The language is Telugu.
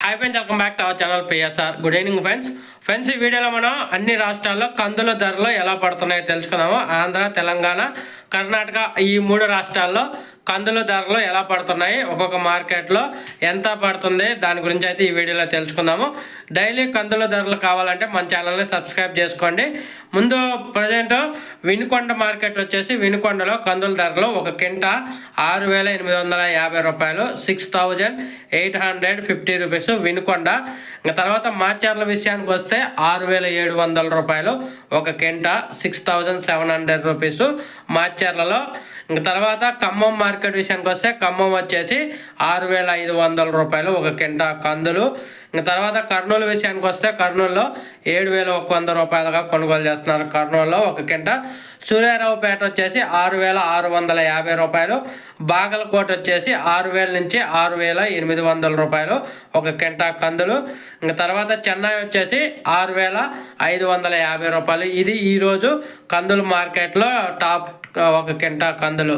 Hi friends, welcome back to our channel PSR. Good evening friends. ఈ వీడియోలో మనం అన్ని రాష్ట్రాల్లో కందుల ధరలు ఎలా పడుతున్నాయో తెలుసుకున్నాము. ఆంధ్ర, తెలంగాణ, కర్ణాటక ఈ 3 రాష్ట్రాల్లో కందుల ధరలు ఎలా పడుతున్నాయి, ఒక్కొక్క మార్కెట్లో ఎంత పడుతుంది, దాని గురించి అయితే ఈ వీడియోలో తెలుసుకుందాము. డైలీ కందుల ధరలు కావాలంటే మన ఛానల్ని సబ్స్క్రైబ్ చేసుకోండి. ముందు ప్రజెంట్ వినుకొండ మార్కెట్ వచ్చేసి వినుకొండలో కందుల ధరలు ఒక కింటా 6,850 రూపాయలు, 6,850 రూపీస్ వినుకొండ. ఇంకా తర్వాత మాచర్ల విషయానికి వస్తే 6,700 రూపాయలు ఒక కింటా, 6,700 రూపీస్ మాచర్లలో. ఇంక తర్వాత ఖమ్మం మార్కెట్ విషయానికి వస్తే ఖమ్మం వచ్చేసి 6,500 రూపాయలు ఒక కింటా కందులు. ఇంక తర్వాత కర్నూలు విషయానికి వస్తే కర్నూలులో 7,100 రూపాయలుగా కొనుగోలు చేస్తున్నారు కర్నూలులో ఒక కింటా. సూర్యారావుపేట వచ్చేసి 6,650 రూపాయలు. బాగలకోట వచ్చేసి 6,000 నుంచి 6,800 రూపాయలు ఒక కింటా కందులు. ఇంక తర్వాత చెన్నై వచ్చేసి 6,550 రూపాయలు. ఇది ఈరోజు కందుల మార్కెట్లో టాప్ ఒక కింటా కందులు.